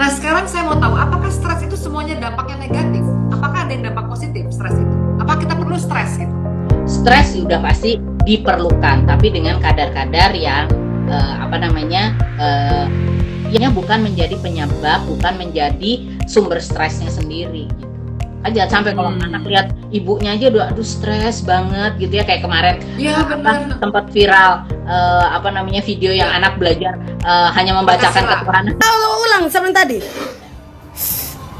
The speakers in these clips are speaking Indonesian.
Nah, sekarang saya mau tahu, apakah stres itu semuanya dampaknya negatif? Apakah ada yang dampak positif stres itu? Apa kita perlu stres gitu? Stres sudah pasti diperlukan, tapi dengan kadar-kadar yang apa namanya, ya bukan menjadi penyebab, bukan menjadi sumber stresnya sendiri. Gitu. Aja sampai kalau anak lihat ibunya aja udah aduh stres banget gitu ya, kayak kemarin sempat viral apa namanya video yang anak belajar hanya membacakan ketuhanan. Ulang sebentar tadi.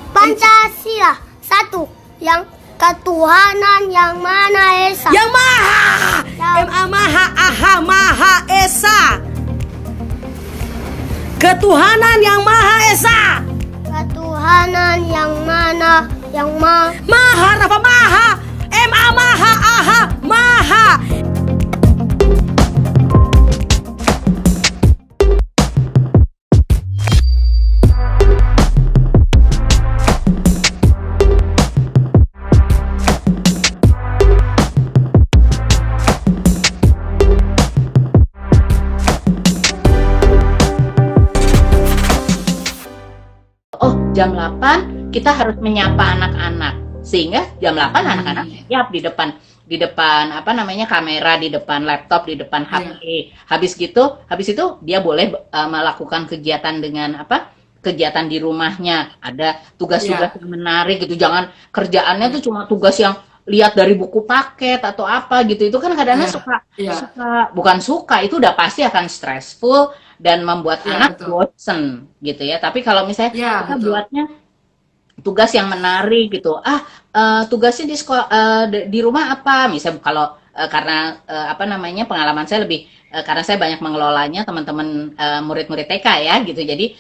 Pancasila satu, yang ketuhanan yang mana esa. Yang maha, M.A. Maha, Aha Maha Esa. Ketuhanan yang Maha Esa. Ketuhanan yang mana yang Maha, Rafa Maha, M.A. Maha, Aha Maha. Oh, jam 8 kita harus menyapa anak-anak. Sehingga jam 8 anak-anak siap di depan apa namanya kamera, di depan laptop, di depan HP. Habis itu dia boleh melakukan kegiatan dengan apa? Kegiatan di rumahnya. Ada tugas-tugas yang menarik gitu. Jangan kerjaannya tuh cuma tugas yang lihat dari buku paket atau apa gitu. Itu kan kadang-kadang bukan suka, itu udah pasti akan stressful dan membuat anak bosen gitu ya. Tapi kalau misalnya kita buatnya tugas yang menarik gitu, tugasnya di sekolah, di rumah apa, misalnya kalau karena apa namanya pengalaman saya lebih karena saya banyak mengelolanya teman-teman murid-murid TK ya gitu, jadi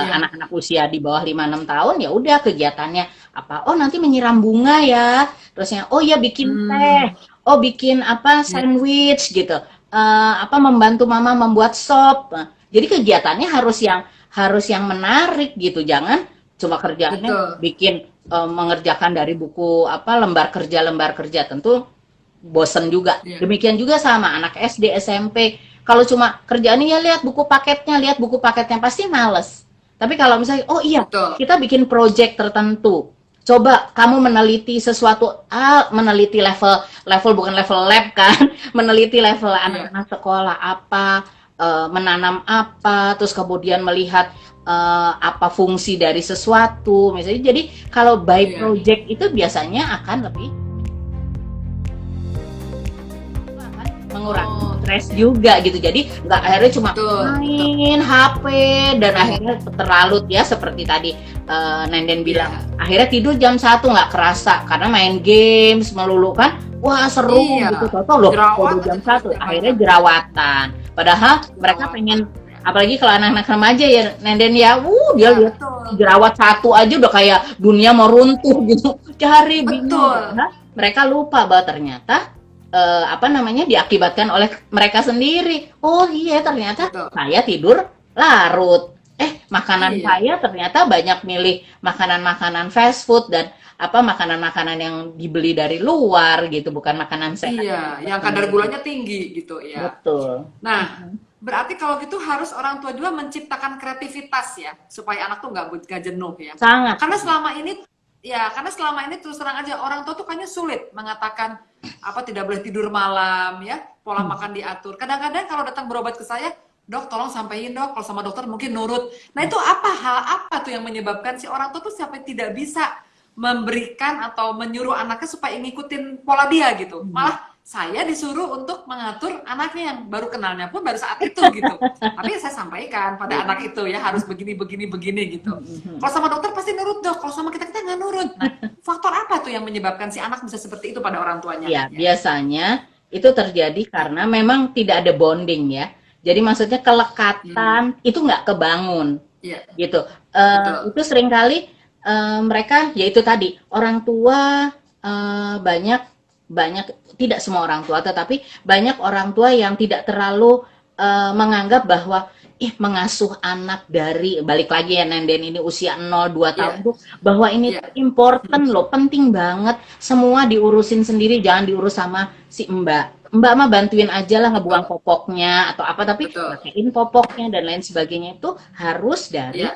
anak-anak usia di bawah 5-6 tahun ya udah kegiatannya apa, oh nanti menyiram bunga ya, terusnya oh ya bikin teh, oh bikin apa sandwich gitu, apa membantu mama membuat sop. Jadi kegiatannya harus yang menarik gitu, jangan cuma kerjaannya bikin mengerjakan dari buku apa lembar kerja tentu bosen juga. Demikian juga sama anak SD, SMP. Kalau cuma kerjaannya ya lihat buku paketnya pasti males. Tapi kalau misalnya oh iya kita bikin project tertentu, coba kamu meneliti sesuatu, meneliti level bukan level lab kan, meneliti level anak-anak sekolah apa, menanam apa, terus kemudian melihat apa fungsi dari sesuatu misalnya. Jadi kalau by project itu biasanya akan lebih mengurangi stres juga gitu. Jadi nggak akhirnya cuma main HP dan akhirnya terlalu ya seperti tadi Nenden bilang, akhirnya tidur jam 1 nggak kerasa karena main games melulu kan. Wah seru gitu, tau loh udah jam 1 akhirnya jerawatan. Padahal mereka pengen, apalagi kalau anak-anak remaja ya Nenden ya, dia lihat jerawat 1 aja udah kayak dunia mau runtuh gitu, cari bingung. Nah, mereka lupa bahwa ternyata apa namanya diakibatkan oleh mereka sendiri. Oh iya ternyata saya tidur larut. Makanan saya ternyata banyak milih makanan-makanan fast food dan apa makanan-makanan yang dibeli dari luar gitu, bukan makanan sehat. Iya, yang kadar gulanya tinggi gitu ya. Betul. Nah, berarti kalau gitu harus orang tua juga menciptakan kreativitas ya, supaya anak tuh nggak jenuh ya. Sangat. Karena selama ini terus terang aja orang tua tuh kayaknya sulit mengatakan apa tidak boleh tidur malam ya, pola makan diatur. Kadang-kadang kalau datang berobat ke saya, dok tolong sampaikan dok, kalau sama dokter mungkin nurut. Nah itu hal apa tuh yang menyebabkan si orang tua tuh sampai tidak bisa memberikan atau menyuruh anaknya supaya ngikutin pola dia gitu. Malah saya disuruh untuk mengatur anaknya yang baru kenalnya pun baru saat itu gitu. Tapi saya sampaikan pada anak itu ya harus begini gitu. Kalau sama dokter pasti nurut dok, kalau sama kita nggak nurut. Nah, faktor apa tuh yang menyebabkan si anak bisa seperti itu pada orang tuanya? Ya, biasanya itu terjadi karena memang tidak ada bonding ya. Jadi maksudnya kelekatan itu nggak kebangun, gitu. Itu seringkali mereka, yaitu tadi orang tua banyak tidak semua orang tua, tetapi banyak orang tua yang tidak terlalu menganggap bahwa mengasuh anak dari, balik lagi ya Nenden, ini usia 0-2 tahun tuh, bahwa ini important loh, penting banget, semua diurusin sendiri, jangan diurus sama si Mbak mah bantuin aja lah ngebuang popoknya atau apa, tapi pakein popoknya dan lain sebagainya itu harus dari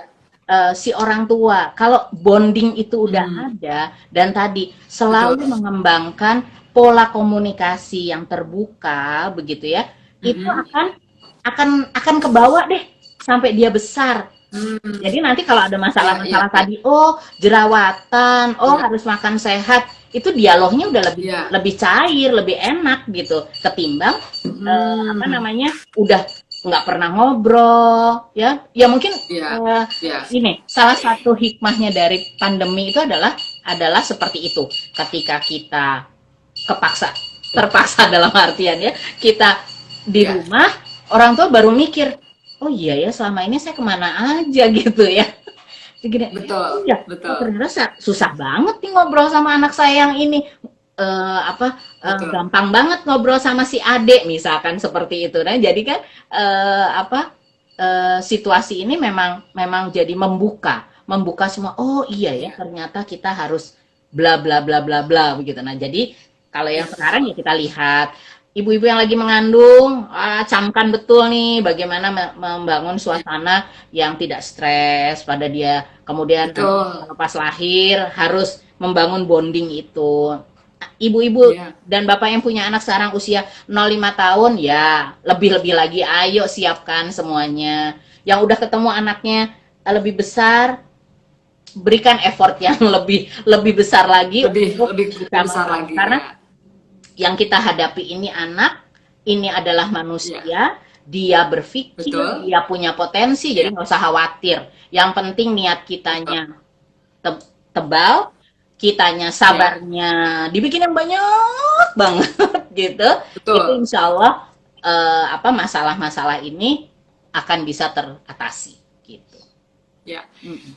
si orang tua. Kalau bonding itu udah ada dan tadi selalu mengembangkan pola komunikasi yang terbuka begitu ya, itu akan kebawa deh sampai dia besar. Jadi nanti kalau ada masalah-masalah tadi, oh jerawatan, oh harus makan sehat, itu dialognya udah lebih cair, lebih enak gitu ketimbang apa namanya udah nggak pernah ngobrol ya mungkin ini salah satu hikmahnya dari pandemi itu adalah seperti itu, ketika kita terpaksa dalam artian ya kita di rumah, orang tua baru mikir, oh iya ya selama ini saya kemana aja gitu ya. Gini, betul. Ternyata susah banget nih ngobrol sama anak saya yang ini. Gampang banget ngobrol sama si adik misalkan seperti itu. Nah, jadi kan situasi ini memang jadi membuka semua. Oh iya ya, ternyata kita harus bla bla bla bla bla begitu. Nah, jadi kalau yang sekarang ya kita lihat ibu-ibu yang lagi mengandung, camkan betul nih bagaimana membangun suasana yang tidak stres pada dia. Kemudian pas lahir harus membangun bonding itu. Ibu-ibu dan bapak yang punya anak sekarang usia 0-5 tahun, ya lebih-lebih lagi, ayo siapkan semuanya. Yang udah ketemu anaknya lebih besar, berikan effort yang lebih besar lagi, lebih besar lagi. Karena yang kita hadapi ini anak, ini adalah manusia, dia berpikir, dia punya potensi, jadi nggak usah khawatir. Yang penting niat kitanya tebal, kitanya sabarnya dibikin yang banyak banget gitu. Itu insya Allah masalah-masalah ini akan bisa teratasi gitu. Ya.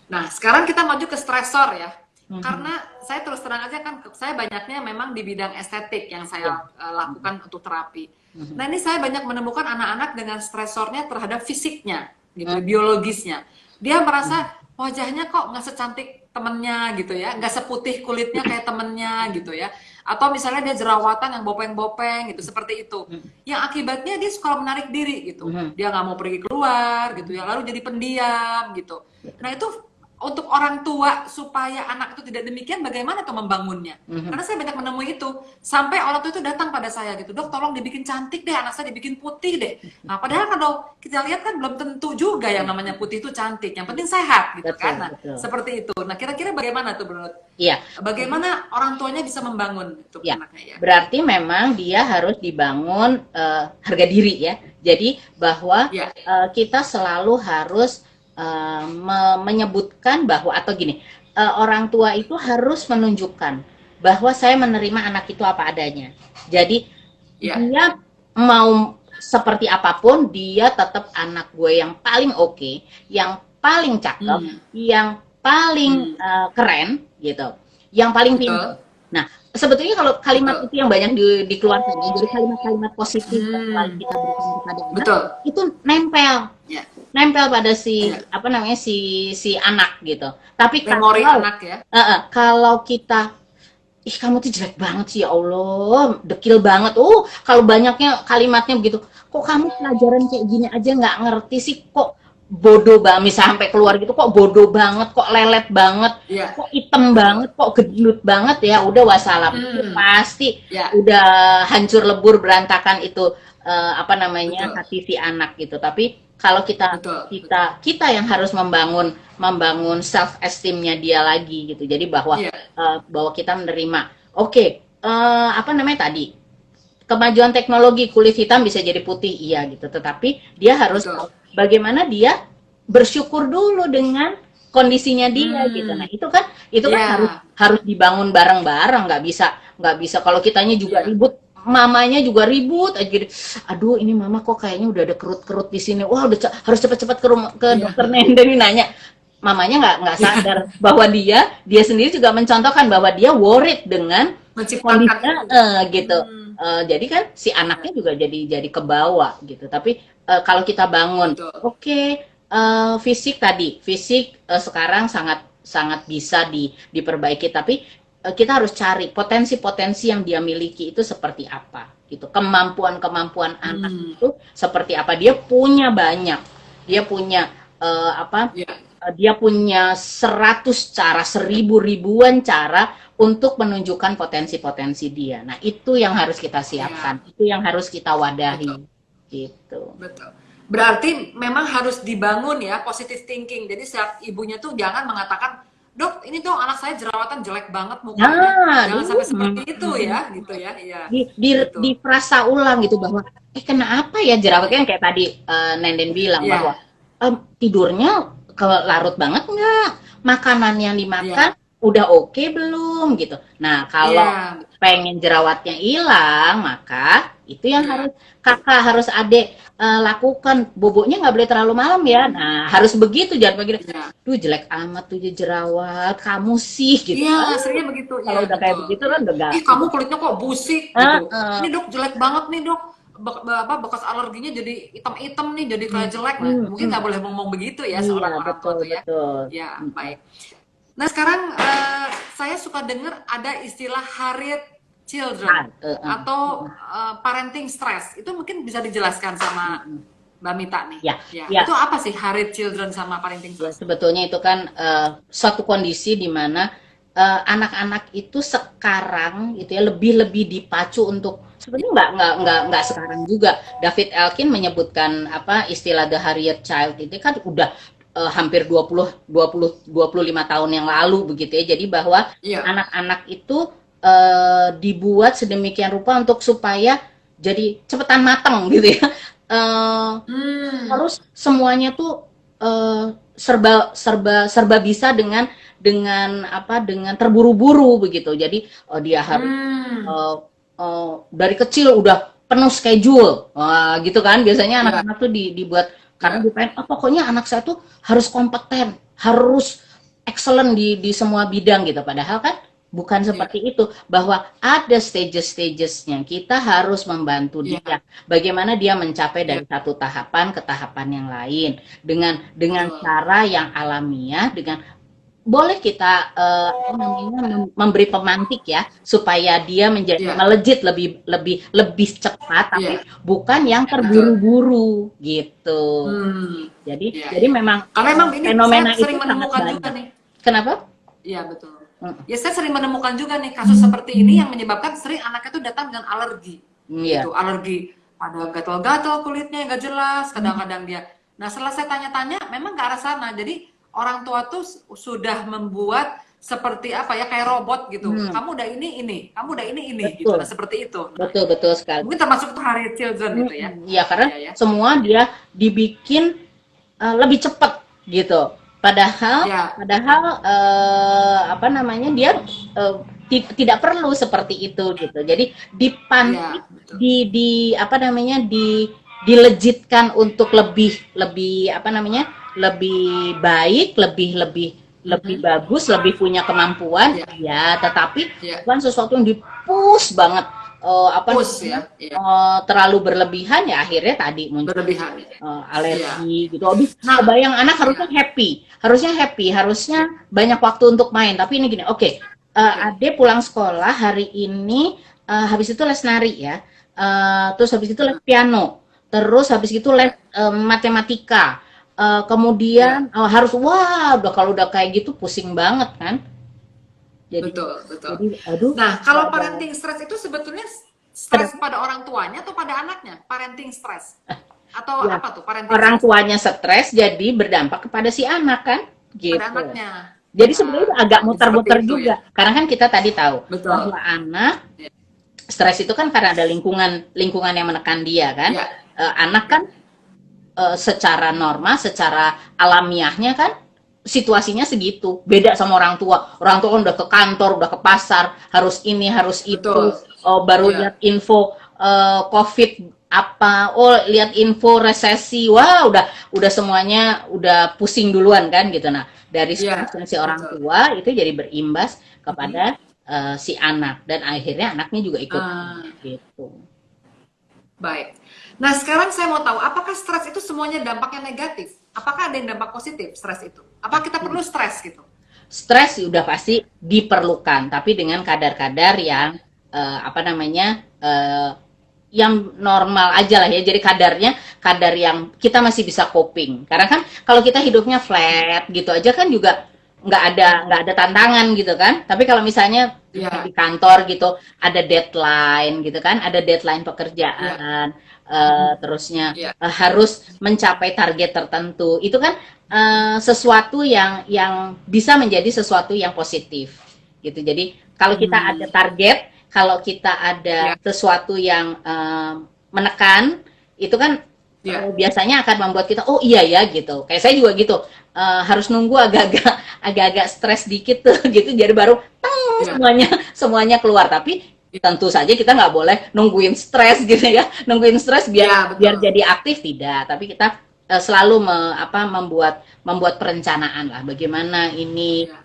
Nah, sekarang kita maju ke stresor ya. Karena saya terus terang aja kan, saya banyaknya memang di bidang estetik yang saya lakukan untuk terapi. Nah, ini saya banyak menemukan anak-anak dengan stresornya terhadap fisiknya, gitu, biologisnya. Dia merasa wajahnya kok nggak secantik temennya gitu ya, nggak seputih kulitnya kayak temennya gitu ya. Atau misalnya dia jerawatan yang bopeng-bopeng gitu, seperti itu. Yang akibatnya dia suka menarik diri gitu. Dia nggak mau pergi keluar gitu ya, lalu jadi pendiam gitu. Nah, itu untuk orang tua supaya anak itu tidak demikian, bagaimana tuh membangunnya? Karena saya banyak menemui itu, sampai orang tua itu datang pada saya gitu, dok tolong dibikin cantik deh, anak saya dibikin putih deh. Nah, padahal kalau kita lihat kan belum tentu juga yang namanya putih itu cantik, yang penting sehat gitu kan. Nah, seperti itu. Nah, kira-kira bagaimana tuh menurut? Iya. Bagaimana orang tuanya bisa membangun itu anaknya ya? Berarti memang dia harus dibangun harga diri ya. Jadi bahwa kita selalu harus menyebutkan bahwa, atau gini, orang tua itu harus menunjukkan bahwa saya menerima anak itu apa adanya. Jadi dia mau seperti apapun, dia tetap anak gue yang paling oke, yang paling cakep, yang paling keren gitu, yang paling pintar. Nah, sebetulnya kalau kalimat itu yang banyak dikeluarkan, jadi kalimat-kalimat positif yang kita berikan kepada anak, itu nempel pada si anak gitu. Tapi memori anak ya. Kalau kita, ih kamu tuh jelek banget sih, ya Allah, dekil banget. Kalau banyaknya kalimatnya begitu, kok kamu pelajaran kayak gini aja nggak ngerti sih, kok bodoh banget, misalnya sampai keluar gitu, kok bodoh banget, kok lelet banget, kok hitam banget, kok gendut banget, ya udah wassalam. Itu pasti udah hancur lebur berantakan itu hati si anak gitu. Tapi kalau kita yang harus membangun self esteemnya dia lagi gitu. Jadi bahwa kita menerima, tadi kemajuan teknologi, kulit hitam bisa jadi putih, iya gitu. Tetapi dia harus tahu bagaimana dia bersyukur dulu dengan kondisinya dia gitu. Nah, itu kan harus dibangun bareng-bareng, nggak bisa kalau kitanya juga ribut, mamanya juga ribut aja gitu. Aduh, ini mama kok kayaknya udah ada kerut-kerut di sini. Wah, harus cepat-cepat ke dokter Nendeni nanya. Mamanya nggak sadar bahwa dia sendiri juga mencontohkan bahwa dia worried dengan kondisinya gitu. Jadi kan si anaknya juga jadi kebawa gitu. Tapi kalau kita bangun, fisik sekarang sangat bisa diperbaiki, tapi kita harus cari potensi-potensi yang dia miliki itu seperti apa gitu. Kemampuan anak itu seperti apa. Dia punya banyak. Dia punya dia punya 100 cara, 1000 ribuan cara untuk menunjukkan potensi-potensi dia. Nah, itu yang harus kita siapkan, itu yang harus kita wadahi, gitu. Betul. Berarti memang harus dibangun ya positive thinking. Jadi setiap ibunya tuh jangan mengatakan, dok, ini dong anak saya jerawatan jelek banget mukanya. Jangan sampai seperti itu ya, gitu ya. Iya. Gitu. Di frasa ulang gitu bahwa, kenapa ya jerawatnya, kayak tadi Nenden bilang bahwa tidurnya larut banget nggak? Makanan yang dimakan udah oke belum gitu. Nah, kalau pengen jerawatnya hilang, maka itu yang harus kakak, harus adik lakukan. Boboknya nggak boleh terlalu malam ya. Nah, harus begitu, jangan begini. Tuh jelek amat tuh jerawat, kamu sih gitu. Iya, seringnya begitu. Kalau udah kayak begitu kan udah gak. Ih, kamu kulitnya kok busik gitu. Ini dok jelek banget nih dok. Bekas alerginya jadi hitam-hitam nih, jadi kayak jelek. Nah, mungkin nggak boleh ngomong begitu ya seorang orang tua tuh ya. Ya, baik. Nah, sekarang saya suka dengar ada istilah harried children atau parenting stress. Itu mungkin bisa dijelaskan sama Mbak Mita nih. Ya. Itu apa sih harried children sama parenting stress? Sebetulnya itu kan suatu kondisi di mana anak-anak itu sekarang itu ya lebih dipacu untuk, sebenarnya nggak sekarang juga. David Elkin menyebutkan istilah the harried child itu kan udah hampir 25 tahun yang lalu begitu ya. Jadi bahwa anak-anak itu dibuat sedemikian rupa untuk supaya jadi cepetan matang gitu ya. Harus semuanya tuh serba bisa dengan terburu-buru begitu. Jadi dia harus dari kecil udah penuh schedule, gitu kan. Biasanya anak-anak tuh dibuat karena dia pengen, pokoknya anak saya tuh harus kompeten, harus excellent di semua bidang gitu. Padahal kan bukan seperti itu, bahwa ada stages-stagesnya. Kita harus membantu dia, bagaimana dia mencapai dari satu tahapan ke tahapan yang lain dengan cara yang alamiah, dengan boleh kita memberi pemantik ya, supaya dia menjadi melejit lebih cepat, tapi bukan yang terburu-buru gitu. Jadi memang karena memang ini fenomena saya sering itu menemukan sangat juga banyak. nih. Kenapa? Iya betul. Ya saya sering menemukan juga nih kasus seperti ini yang menyebabkan sering anaknya itu datang dengan alergi. Gitu, alergi pada gatal-gatal kulitnya yang gak jelas, kadang-kadang dia. Nah, setelah saya tanya-tanya memang ke arah sana. Jadi orang tua tuh sudah membuat seperti kayak robot gitu. Kamu udah ini, kamu udah ini gitu. Nah, seperti itu. Nah, betul sekali. Mungkin termasuk tuh harried children gitu ya. Iya, karena semua dia dibikin lebih cepat gitu. Padahal dia tidak perlu seperti itu gitu. Jadi dipantik, dilejitkan untuk lebih baik, lebih bagus, lebih punya kemampuan, tetapi bukan sesuatu yang di-push banget, terlalu berlebihan, ya akhirnya tadi muncul alergi gitu. Kebayang anak harusnya banyak waktu untuk main, tapi ini gini, Ade pulang sekolah hari ini, habis itu les nari ya, terus habis itu les piano, terus habis itu les matematika. Kemudian harus kalau udah kayak gitu pusing banget kan. Jadi, betul. Jadi, nah, kalau parenting stress itu sebetulnya stres pada orang tuanya atau pada anaknya? Parenting stress atau apa tuh parenting orang stress? tuanya stres jadi berdampak kepada si anak kan, gitu. Pada anaknya. Jadi sebenarnya agak muter-muter juga. Karena kan kita tadi tahu bahwa anak stres itu kan karena ada lingkungan yang menekan dia kan. Anak kan secara normal, secara alamiahnya kan situasinya segitu. Beda sama orang tua. Orang tua kan udah ke kantor, udah ke pasar, harus ini, harus itu. Baru lihat info COVID apa, lihat info resesi. Wah, udah semuanya udah pusing duluan kan gitu. Nah, dari si orang tua itu jadi berimbas kepada si anak, dan akhirnya anaknya juga ikut gitu. Baik. Nah, sekarang saya mau tahu, apakah stres itu semuanya dampaknya negatif? Apakah ada yang dampak positif stres itu? Apa kita perlu stres gitu? Stres udah pasti diperlukan, tapi dengan kadar-kadar yang yang normal aja lah ya. Jadi kadar yang kita masih bisa coping. Karena kan kalau kita hidupnya flat gitu aja kan juga nggak ada tantangan gitu kan. Tapi kalau misalnya Ya, di kantor gitu ada deadline gitu kan, ada deadline ya, pekerjaan, terusnya ya, harus mencapai target tertentu. Itu kan sesuatu yang bisa menjadi sesuatu yang positif gitu. Jadi kalau kita ada target, kalau kita ada ya, sesuatu yang menekan, itu kan ya, biasanya akan membuat kita oh iya ya gitu. Kayak saya juga gitu, harus nunggu agak-agak stres dikit tuh gitu, jadi baru ya, semuanya keluar. Tapi tentu saja kita nggak boleh nungguin stres gitu ya, nungguin stres ya, biar betul. jadi aktif, tidak. Tapi kita selalu membuat perencanaan lah, bagaimana ini, Ya,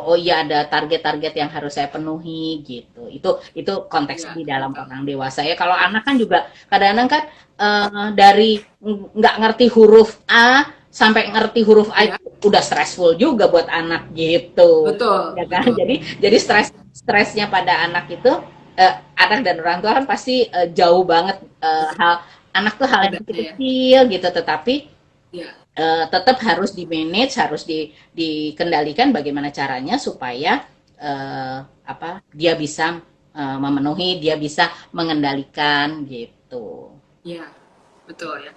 oh iya ada target-target yang harus saya penuhi gitu. Itu konteks ya, di dalam betul. orang dewasa ya. Kalau anak kan juga kadang-kadang kan dari nggak ngerti huruf A sampai ngerti huruf A Ya, udah stressful juga buat anak gitu, betul, ya kan? betul. Jadi stresnya pada anak itu, anak dan orang tua kan pasti jauh banget, anak tuh hal yang Bedanya ya. kecil-kecil gitu, tetapi Ya, tetap harus di manage, harus dikendalikan bagaimana caranya supaya dia bisa memenuhi, dia bisa mengendalikan gitu. ya, betul ya.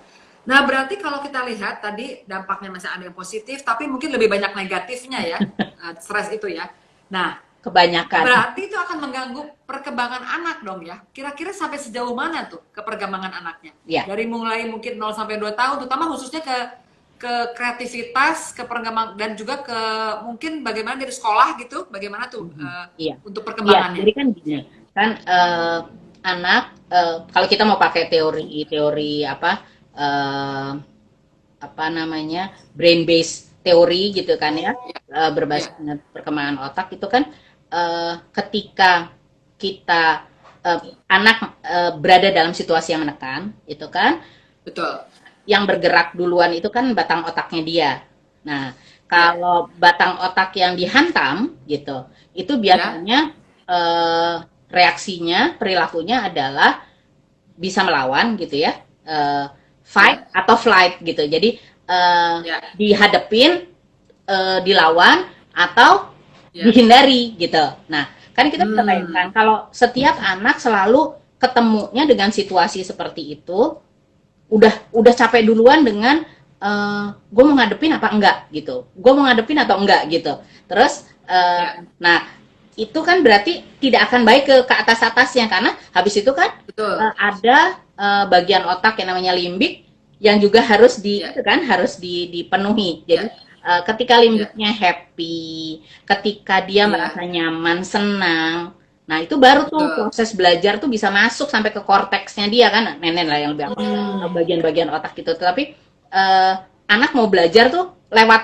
Nah, berarti kalau kita lihat tadi dampaknya masih ada yang positif, tapi mungkin lebih banyak negatifnya ya, stres itu ya. Nah, Kebanyakan. berarti itu akan mengganggu perkembangan anak dong ya. Kira-kira sampai sejauh mana tuh ke perkembangan anaknya? Ya. Dari mulai mungkin 0 sampai 2 tahun, terutama khususnya ke kreativitas, ke perkembangan dan juga ke mungkin bagaimana dari sekolah gitu, bagaimana tuh Iya. untuk Iya, perkembangannya? jadi kan gini, kan anak, kalau kita mau pakai teori apa namanya, brain based teori gitu kan ya, berbasis Ya, perkembangan otak itu kan, ketika kita anak berada dalam situasi yang menekan, itu kan betul. yang bergerak duluan itu kan batang otaknya dia. Nah, Ya, kalau batang otak yang dihantam gitu, itu ya, biasanya reaksinya, perilakunya adalah bisa melawan gitu ya, fight ya, atau flight gitu. Jadi ya, dihadepin, dilawan atau ya. dihindari gitu. Nah, kan kita bisa Hmm, bayangkan kalau setiap anak selalu ketemunya dengan situasi seperti itu, udah capek duluan dengan gue mau ngadepin apa enggak gitu, gue mau ngadepin atau enggak gitu. Terus ya, nah itu kan berarti tidak akan baik ke atas-atasnya, karena habis itu kan betul. ada bagian otak yang namanya limbik yang juga harus Ya, itu kan harus dipenuhi. Jadi ya, ketika ya, limbiknya happy, ketika dia merasa ya, nyaman, senang, nah itu baru tuh betul. proses belajar tuh bisa masuk sampai ke korteksnya dia kan, nenek lah yang lebih apa, Hmm, bagian-bagian otak gitu. Tapi anak mau belajar tuh lewat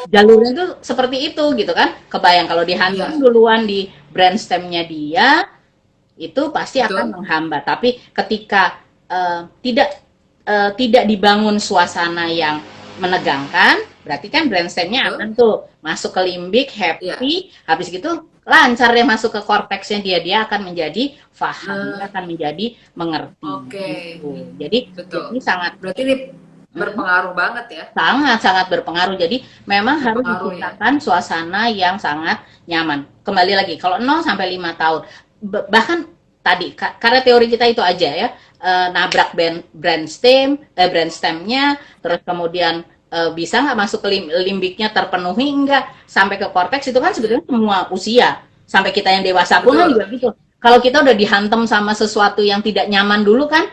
jalurnya tuh seperti itu gitu kan. Kebayang kalau dihantam iya, duluan di brainstemnya dia, itu pasti akan betul, menghambat. Tapi ketika tidak dibangun suasana yang menegangkan, berarti kan brainstemnya betul. akan tuh masuk ke limbik, Iya. happy, habis gitu lancar dia masuk ke korteksnya dia akan menjadi paham, dia Nah, akan menjadi mengerti oke, gitu. Jadi betul. sangat Berarti ini mm, berpengaruh banget ya, sangat sangat berpengaruh. Jadi memang harus berpengaruh ya. diciptakan suasana yang sangat nyaman. Kembali lagi kalau 0 sampai 5 tahun, bahkan tadi karena teori kita itu aja ya, nabrak brainstemnya, terus kemudian bisa nggak masuk ke limbiknya, terpenuhi nggak sampai ke korteks, itu kan Ya, sebetulnya semua usia, sampai kita yang dewasa pun kan juga betul. gitu. Kalau kita udah dihantam sama sesuatu yang tidak nyaman dulu kan,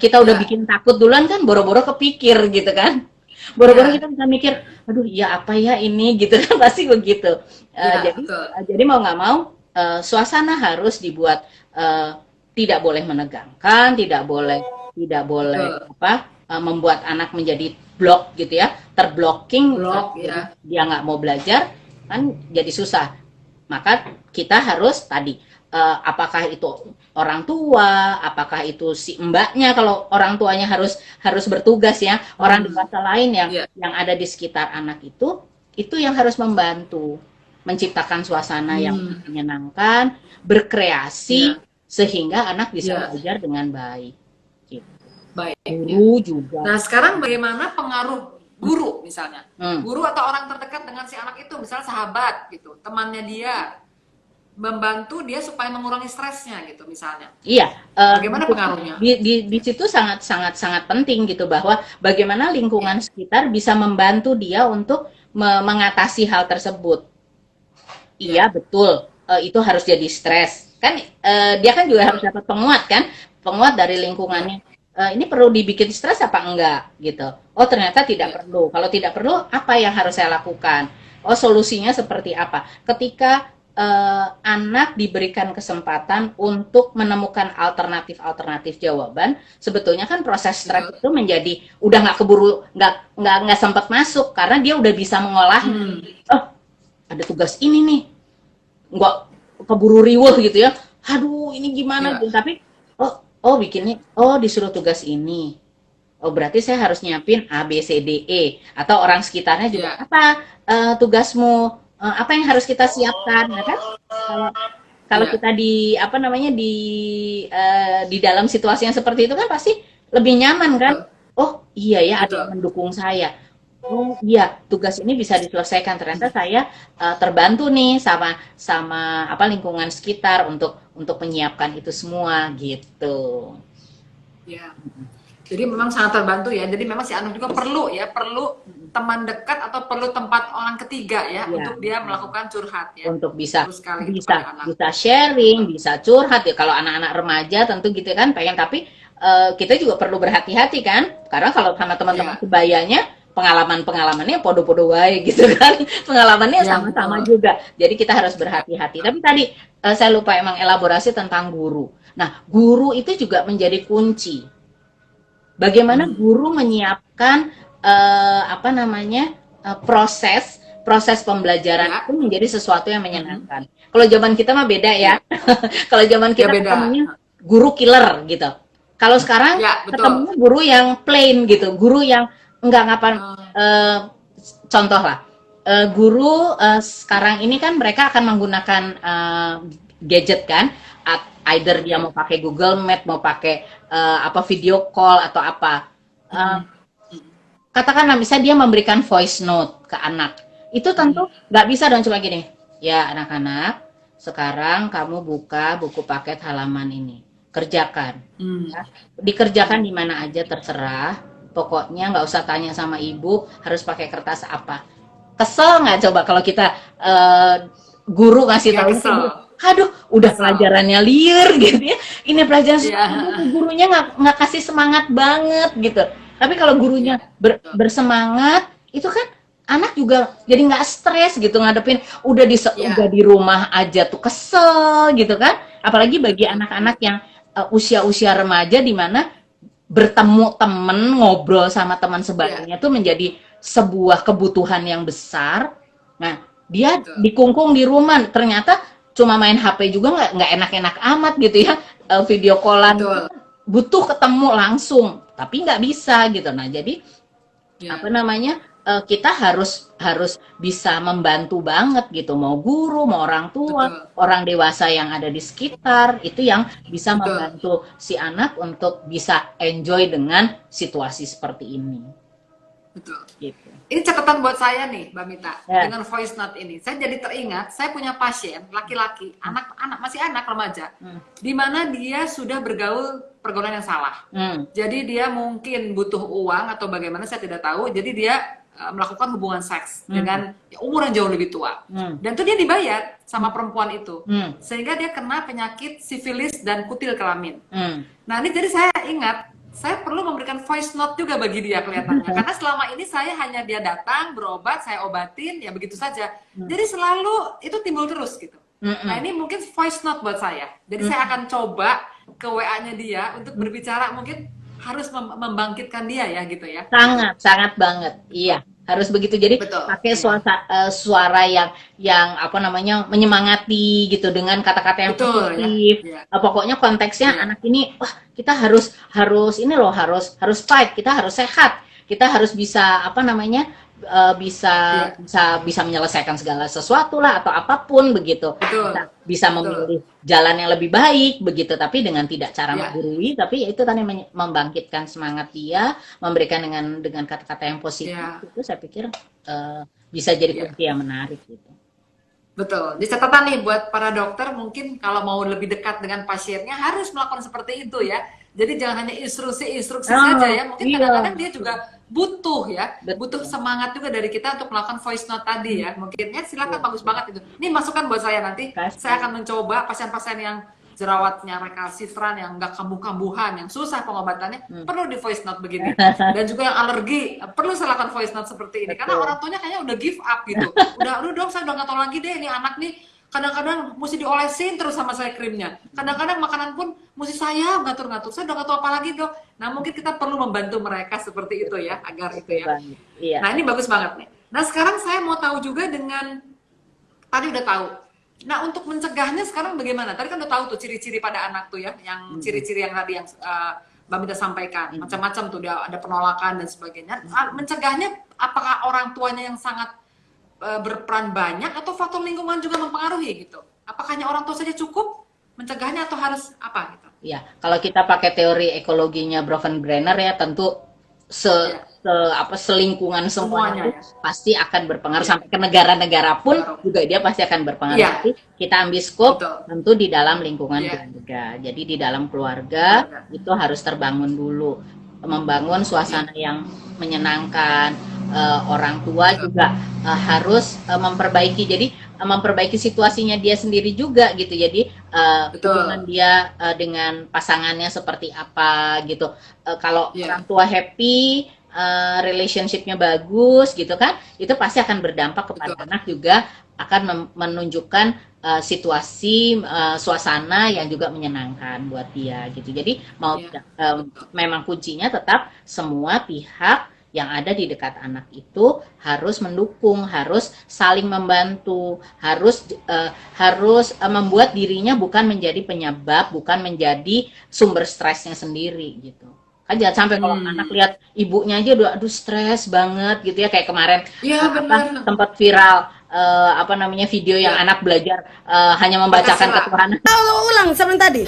kita udah Ya, bikin takut duluan kan, boro-boro kepikir gitu kan, boro-boro ya, kita bisa mikir, aduh ya apa ya ini gitu kan, pasti begitu. ya, Jadi betul. mau nggak mau, suasana harus dibuat tidak boleh menegangkan, tidak boleh Betul. membuat anak menjadi blok gitu ya, terblocking, Blok jadi ya. dia nggak mau belajar kan jadi susah. Maka kita harus tadi, apakah itu orang tua, apakah itu si mbaknya, kalau orang tuanya harus bertugas ya, orang Hmm, dewasa lain yang ya. ada di sekitar anak itu yang harus membantu menciptakan suasana yang Hmm, menyenangkan, berkreasi, ya. sehingga anak bisa Ya. belajar dengan baik. Gitu. Baik. Guru juga. Nah, sekarang bagaimana pengaruh guru misalnya? Hmm. Guru atau orang terdekat dengan si anak itu, misalnya sahabat gitu, temannya dia, membantu dia supaya mengurangi stresnya gitu misalnya. Iya, Bagaimana pengaruhnya? di situ sangat penting gitu bahwa bagaimana lingkungan sekitar bisa membantu dia untuk mengatasi hal tersebut. Iya, betul. Itu harus jadi stres. Kan dia kan juga harus dapat penguat kan? Penguat dari lingkungannya. Ini perlu dibikin stres apa enggak gitu. Oh, ternyata tidak perlu. Kalau tidak perlu, apa yang harus saya lakukan? Oh, solusinya seperti apa? Ketika anak diberikan kesempatan untuk menemukan alternatif jawaban, sebetulnya kan proses stres itu menjadi udah nggak keburu, nggak sempat masuk karena dia udah bisa mengolah. Oh, ada tugas ini nih, nggak keburu riweuh gitu ya. Aduh, ini gimana? Tapi bikinnya, disuruh tugas ini. Oh, berarti saya harus nyiapin A, B, C, D, E. Atau orang sekitarnya juga, apa tugasmu? Apa yang harus kita siapkan? Nah, kan? Kalau kita di di dalam situasi yang seperti itu kan pasti lebih nyaman kan? Oh, iya ya, ada yang mendukung saya. Oh iya, tugas ini bisa diselesaikan. Ternyata saya terbantu nih sama lingkungan sekitar untuk menyiapkan itu semua gitu. Ya. Jadi memang sangat terbantu ya. Jadi memang si anak juga perlu teman dekat atau perlu tempat orang ketiga ya untuk dia melakukan curhat ya. Untuk bisa sharing, bisa curhat ya. Kalau anak-anak remaja tentu gitu kan pengen, tapi kita juga perlu berhati-hati kan. Karena kalau sama teman-teman sebayanya pengalamannya podo-podo wae gitu kan. Pengalamannya sama-sama juga. Jadi kita harus berhati-hati. Tapi tadi saya lupa emang elaborasi tentang guru. Nah, guru itu juga menjadi kunci. Bagaimana guru menyiapkan proses pembelajaran itu menjadi sesuatu yang menyenangkan. Kalau zaman kita mah beda ya. Kalau zaman kita ketemunya guru killer gitu. Kalau sekarang ketemunya guru yang plain gitu, guru yang enggak ngapain. Contoh lah, guru sekarang ini kan mereka akan menggunakan gadget kan. Either dia mau pakai Google Meet, mau pakai video call atau apa. Katakanlah misalnya dia memberikan voice note ke anak. Itu tentu nggak bisa dong cuma gini. Ya anak-anak, sekarang kamu buka buku paket halaman ini. Kerjakan. Ya. Dikerjakan di mana aja terserah. Pokoknya nggak usah tanya sama ibu harus pakai kertas apa. Kesel nggak coba kalau kita guru ngasih tahu itu? Aduh, udah pelajarannya liar gitu ya. Ini pelajaran gurunya nggak kasih semangat banget gitu. Tapi kalau gurunya bersemangat, itu kan anak juga jadi nggak stres gitu ngadepin udah di rumah aja tuh kesel gitu kan. Apalagi bagi anak-anak yang usia-usia remaja di mana bertemu temen, ngobrol sama teman sebayanya tuh menjadi sebuah kebutuhan yang besar. Nah, dia dikungkung di rumah, ternyata cuma main HP juga nggak enak-enak amat gitu ya, video callan butuh ketemu langsung tapi nggak bisa gitu. Nah jadi kita harus bisa membantu banget gitu, mau guru mau orang tua orang dewasa yang ada di sekitar itu yang bisa membantu si anak untuk bisa enjoy dengan situasi seperti ini. Betul. Gitu. Ini catatan buat saya nih, Mbak Mita, dengan voice note ini. Saya jadi teringat, saya punya pasien laki-laki, masih anak remaja, di mana dia sudah pergaulan yang salah. Jadi dia mungkin butuh uang atau bagaimana saya tidak tahu. Jadi dia melakukan hubungan seks dengan umur yang jauh lebih tua. Dan itu dia dibayar sama perempuan itu, sehingga dia kena penyakit sifilis dan kutil kelamin. Nah ini jadi saya ingat, saya perlu memberikan voice note juga bagi dia kelihatannya. Karena selama ini saya hanya dia datang, berobat, saya obatin, ya begitu saja. Jadi selalu itu timbul terus gitu. Nah ini mungkin voice note buat saya. Jadi saya akan coba ke WA-nya dia untuk berbicara, mungkin harus membangkitkan dia ya gitu ya. Sangat banget, iya. Harus begitu. Jadi pakai suara yang menyemangati gitu dengan kata-kata yang positif. Pokoknya konteksnya anak ini, wah kita harus ini loh, harus fight, kita harus sehat, kita harus bisa bisa Iya. bisa menyelesaikan segala sesuatu lah atau apapun begitu. Betul. Bisa Betul. memilih jalan yang lebih baik begitu, tapi dengan tidak cara Iya. menggurui, tapi ya itu tadi membangkitkan semangat dia, memberikan dengan kata-kata yang positif. Iya. Itu saya pikir bisa jadi Iya. kunci yang menarik gitu. Betul. Di catatan nih buat para dokter, mungkin kalau mau lebih dekat dengan pasiennya harus melakukan seperti itu ya. Jadi jangan hanya instruksi-instruksi saja ya. Mungkin iya. kadang-kadang dia juga butuh ya, Betul. butuh semangat juga dari kita untuk melakukan voice note tadi ya. Mungkin ya silakan, bagus banget itu. Ini masukan buat saya nanti. Kasih. Saya akan mencoba pasien-pasien yang jerawatnya recalcitrant, yang nggak kambuh-kambuhan, yang susah pengobatannya, perlu di voice note begini. Dan juga yang alergi, perlu saya lakukan voice note seperti ini. Karena Betul. orang tuanya kayaknya udah give up gitu. Udah dong, saya udah nggak tahu lagi deh, ini anak nih kadang-kadang mesti diolesin terus sama saya krimnya. Kadang-kadang makanan pun mesti saya ngatur-ngatur. Saya udah nggak tahu apa lagi dok. Nah mungkin kita perlu membantu mereka seperti itu ya, agar itu ya. Iya. Nah ini bagus banget nih. Nah sekarang saya mau tahu juga dengan, tadi udah tahu. Nah untuk mencegahnya sekarang bagaimana? Tadi kan udah tahu tuh ciri-ciri pada anak tuh ya, yang ciri-ciri yang tadi yang Mbak Mita sampaikan. Macam-macam tuh, ada penolakan dan sebagainya. Mencegahnya apakah orang tuanya yang sangat berperan banyak atau faktor lingkungan juga mempengaruhi gitu? Apakah hanya orang tua saja cukup mencegahnya atau harus apa gitu? Ya, kalau kita pakai teori ekologinya Brenner ya, tentu selingkungan semuanya Semuanya, ya. pasti akan berpengaruh, sampai ke negara-negara pun juga dia pasti akan berpengaruh. Iya. Tapi kita ambil skop Betul. tentu di dalam lingkungan Iya. keluarga. Jadi di dalam keluarga itu harus terbangun dulu, membangun suasana yang menyenangkan. Orang tua juga harus memperbaiki, jadi memperbaiki situasinya dia sendiri juga gitu. Jadi Betul. hubungan dia dengan pasangannya seperti apa gitu. Kalau Iya. orang tua happy, relationship-nya bagus gitu kan, itu pasti akan berdampak kepada Betul. anak juga, akan menunjukkan situasi, suasana yang juga menyenangkan buat dia gitu. Jadi Iya. memang kuncinya tetap semua pihak yang ada di dekat anak itu harus mendukung, harus saling membantu, harus membuat dirinya bukan menjadi penyebab, bukan menjadi sumber stresnya sendiri gitu. Kan jangan sampai kalau anak lihat ibunya aja udah aduh stres banget gitu ya, kayak kemarin Iya, benar. sempat viral video yang anak belajar hanya membacakan Pancasila. ketuhanan. Ulang sama yang tadi.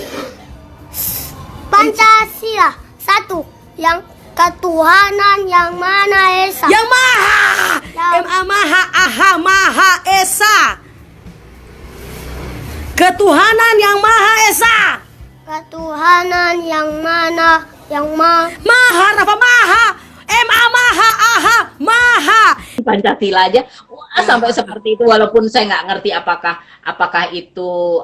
Pancasila satu, yang ketuhanan yang Maha Esa. Yang Maha. Yang- Ma Maha Aha Maha Esa. Ketuhanan yang Maha Esa. Ketuhanan yang mana, yang Maha Rafa Maha. Ma Maha Aha Maha. Pancasila aja sampai seperti itu, walaupun saya nggak ngerti apakah itu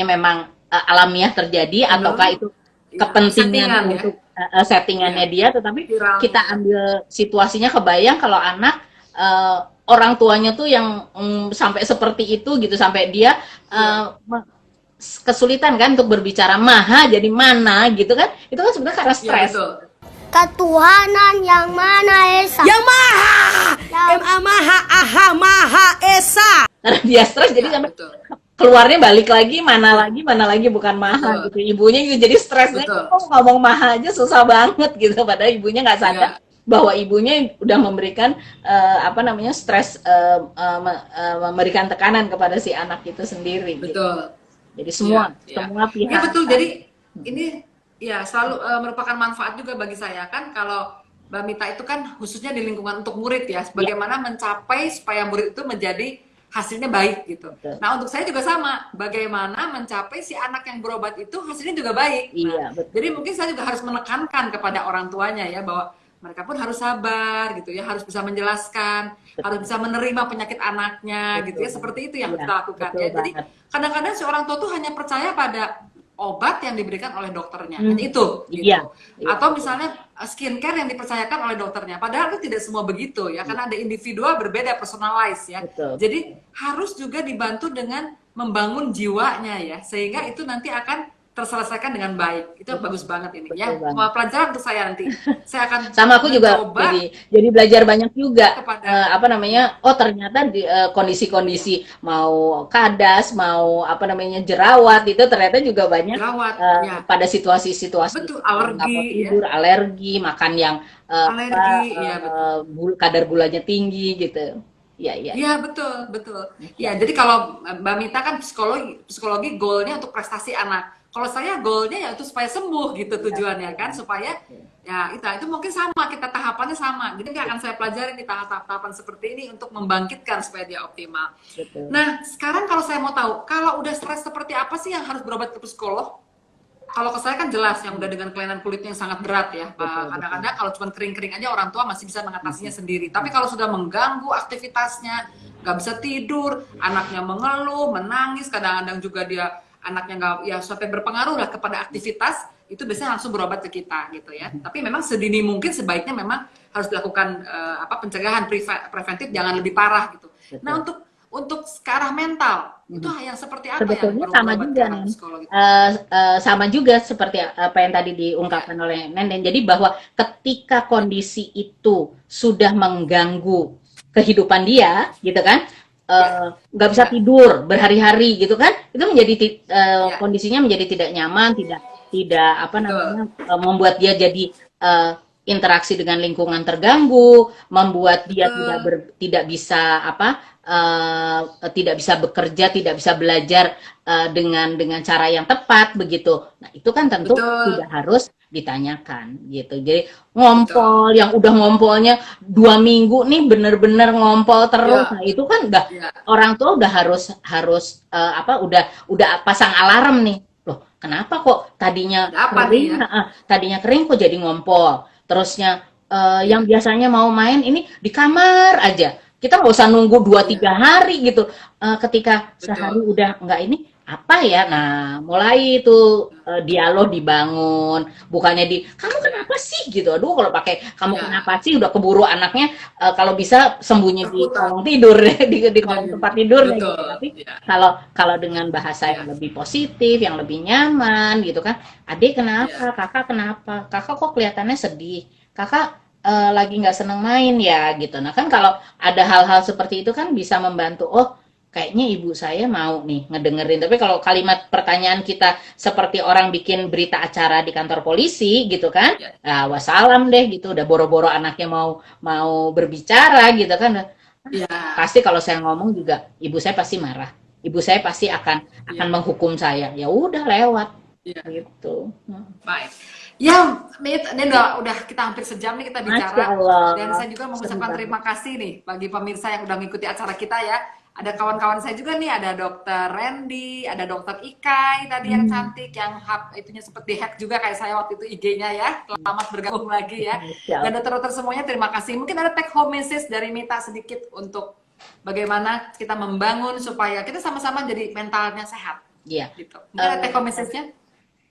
memang alamiah terjadi ataukah itu kepentingan settingan, ya. untuk settingannya dia, tetapi Viralnya. kita ambil situasinya, kebayang kalau anak orang tuanya tuh yang sampai seperti itu gitu, sampai dia kesulitan kan untuk berbicara maha jadi mana gitu kan, itu kan sebenarnya karena Iya, stres. betul. ketuhanan yang Maha Esa. Yang Maha. Yang- Ma Maha Aha Maha Esa. Karena dia stres jadi Iya, sampai betul. keluarnya balik lagi mana lagi bukan maha Betul. gitu, ibunya juga jadi stresnya, Betul. kok ngomong maha aja susah banget gitu, padahal ibunya nggak sadar bahwa ibunya udah memberikan stres, memberikan tekanan kepada si anak itu sendiri gitu. Betul. Jadi semua Iya. pihak. Ya betul. Jadi ini ya selalu merupakan manfaat juga bagi saya kan, kalau Mbak Mita itu kan khususnya di lingkungan untuk murid ya, bagaimana mencapai supaya murid itu menjadi hasilnya baik gitu. Betul. Nah untuk saya juga sama, bagaimana mencapai si anak yang berobat itu hasilnya juga baik. Iya, Nah, betul. jadi mungkin saya juga harus menekankan kepada orang tuanya ya, bahwa mereka pun harus sabar gitu ya, harus bisa menjelaskan, harus bisa menerima penyakit anaknya gitu ya, seperti itu yang Iya, kita lakukan betul ya. Jadi banget. kadang-kadang si orang tua tuh hanya percaya pada obat yang diberikan oleh dokternya, hanya itu gitu. Iya, iya. Atau misalnya skincare yang dipercayakan oleh dokternya, padahal itu tidak semua begitu ya, karena ada individual berbeda, personalized ya. Betul. Jadi harus juga dibantu dengan membangun jiwanya ya, sehingga itu nanti akan terselesaikan dengan baik. Itu bagus banget ini ya. Betul banget. Pelajaran untuk saya nanti. Saya akan Sama aku juga mencoba jadi belajar banyak juga kepada apa namanya, oh ternyata di kondisi-kondisi mau kadas, mau apa namanya jerawat itu ternyata juga banyak jerawat, ya. pada situasi-situasi Betul, nggak mau alergi, ya. tidur, alergi, makan yang Alergi, ya betul. kadar gulanya tinggi gitu. Ya, ya. Iya betul betul. Ya jadi kalau Mbak Mita kan psikologi goalnya untuk prestasi anak. Kalau saya goalnya ya itu supaya sembuh gitu tujuannya kan, supaya ya itu mungkin sama, kita tahapannya sama. Jadi akan saya pelajari di tahap-tahapan seperti ini untuk membangkitkan supaya dia optimal. Betul. Nah sekarang kalau saya mau tahu, kalau udah stres seperti apa sih yang harus berobat ke psikolog? Kalau ke saya kan jelas yang udah dengan kelainan kulitnya yang sangat berat ya. Kadang-kadang kalau cuma kering-kering aja orang tua masih bisa mengatasinya sendiri. Tapi kalau sudah mengganggu aktivitasnya, nggak bisa tidur, anaknya mengeluh, menangis, kadang-kadang juga dia anaknya nggak ya sampai berpengaruh lah kepada aktivitas, itu biasanya langsung berobat ke kita gitu ya. Tapi memang sedini mungkin sebaiknya memang harus dilakukan pencegahan preventif, jangan lebih parah gitu. Betul. Nah untuk ke arah mental itu yang seperti apa Sebetulnya yang sama perlu juga berobat ke nih. psikolog itu? Sama juga seperti apa yang tadi diungkapkan oleh Nenden. Jadi bahwa ketika kondisi itu sudah mengganggu kehidupan dia, gitu kan, nggak bisa tidur berhari-hari, gitu kan, itu menjadi kondisinya menjadi tidak nyaman, tidak apa namanya, membuat dia jadi interaksi dengan lingkungan terganggu, membuat dia tidak bisa tidak bisa bekerja, tidak bisa belajar dengan cara yang tepat begitu. Nah, itu kan tentu tidak harus ditanyakan gitu. Jadi ngompol yang udah ngompolnya 2 minggu nih bener-bener ngompol terus. Nah, itu kan udah orang tua udah harus udah pasang alarm nih. Loh, kenapa kok tadinya kering kok jadi ngompol? Terusnya yang biasanya mau main ini di kamar aja. Kita nggak usah nunggu 2-3 hari gitu. Ketika sehari udah nggak ini, apa ya? Nah, mulai itu dialog dibangun. Bukannya kamu kenapa sih gitu. Aduh, kalau pakai kamu kenapa sih udah keburu anaknya kalau bisa sembunyi di kolong tidur di kolong tempat tidur gitu. Tapi kalau dengan bahasa yang lebih positif, yang lebih nyaman gitu kan. Adik kenapa? Kakak kenapa? Kakak kok kelihatannya sedih? Kakak lagi nggak seneng main ya gitu. Nah kan kalau ada hal-hal seperti itu kan bisa membantu. Oh kayaknya ibu saya mau nih ngedengerin. Tapi kalau kalimat pertanyaan kita seperti orang bikin berita acara di kantor polisi gitu kan, wassalam deh gitu. Udah boro-boro anaknya mau berbicara gitu kan. Pasti kalau saya ngomong juga ibu saya pasti marah. Ibu saya pasti akan menghukum saya. Ya udah lewat gitu. Baik. Ya, ini udah kita hampir sejam nih kita bicara. Dan saya juga mengucapkan terima kasih nih bagi pemirsa yang udah mengikuti acara kita ya. Ada kawan-kawan saya juga nih, ada Dokter Randy, ada Dokter Ikai tadi yang cantik, yang itunya sempat dihack juga kayak saya waktu itu IG-nya ya. Selamat bergabung lagi ya. Dan dokter-dokter semuanya terima kasih. Mungkin ada take home message dari Mita sedikit untuk bagaimana kita membangun supaya kita sama-sama jadi mentalnya sehat. Iya. Gitu. Mungkin ada take home message-nya?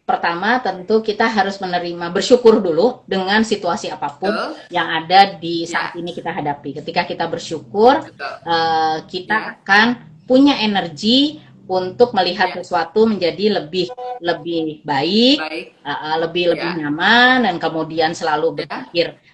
Pertama tentu kita harus menerima, bersyukur dulu dengan situasi apapun yang ada di saat ini kita hadapi. Ketika kita bersyukur, kita akan punya energi untuk melihat sesuatu menjadi lebih baik, lebih nyaman, dan kemudian selalu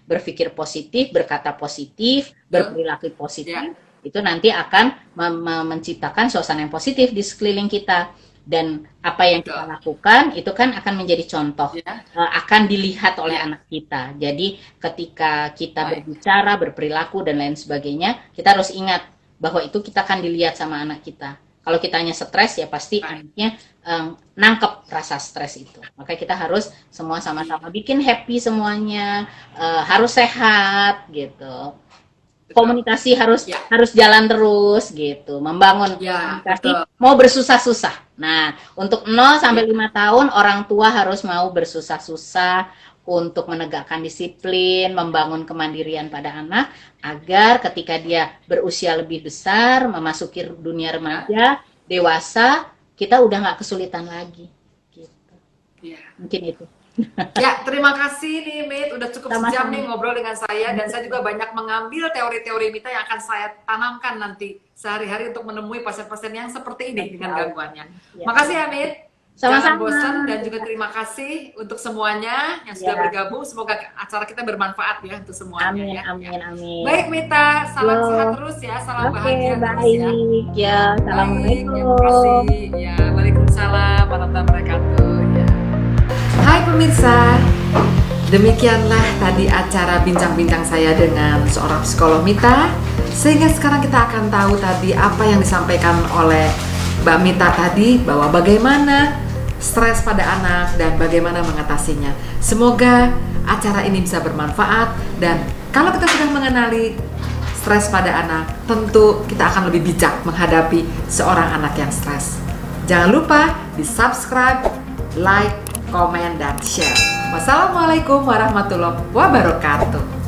berpikir positif, berkata positif, berperilaku positif. Itu nanti akan menciptakan suasana yang positif di sekeliling kita. Dan apa yang kita lakukan itu kan akan menjadi contoh, akan dilihat oleh anak kita. Jadi ketika kita berbicara, berperilaku dan lain sebagainya, kita harus ingat bahwa itu kita akan dilihat sama anak kita. Kalau kitanya stres ya pasti anaknya nangkep rasa stres itu. Maka kita harus semua sama-sama bikin happy semuanya, harus sehat gitu. Komunikasi harus jalan terus gitu, membangun komunikasi, mau bersusah-susah. Nah, untuk 0 sampai 5 tahun orang tua harus mau bersusah-susah untuk menegakkan disiplin, membangun kemandirian pada anak agar ketika dia berusia lebih besar, memasuki dunia remaja, dewasa, kita udah nggak kesulitan lagi gitu. Mungkin itu. Ya, terima kasih nih Mit, udah cukup sejam nih ngobrol dengan saya, dan saya juga banyak mengambil teori-teori Mita yang akan saya tanamkan nanti sehari-hari untuk menemui pasien-pasien yang seperti ini dengan gangguannya. Makasih ya Mit. Jangan Sama-sama. bosan dan juga terima kasih untuk semuanya yang sudah Ya. bergabung. Semoga acara kita bermanfaat ya untuk semuanya Amin, ya. amin, amin. Baik Mita, salam Yo. sehat terus ya, salam Oke, bahagia terus ya. baik. Ya, Baik, assalamualaikum. terima kasih. Ya, waalaikumsalam warahmatullahi wabarakatuh. Ya. Hai pemirsa, demikianlah tadi acara bincang-bincang saya dengan seorang psikolog Mita. Sehingga sekarang kita akan tahu tadi apa yang disampaikan oleh Mbak Mita tadi, bahwa bagaimana stres pada anak dan bagaimana mengatasinya. Semoga acara ini bisa bermanfaat, dan kalau kita sudah mengenali stres pada anak, tentu kita akan lebih bijak menghadapi seorang anak yang stres. Jangan lupa di subscribe, like, komen, dan share. Wassalamualaikum warahmatullahi wabarakatuh.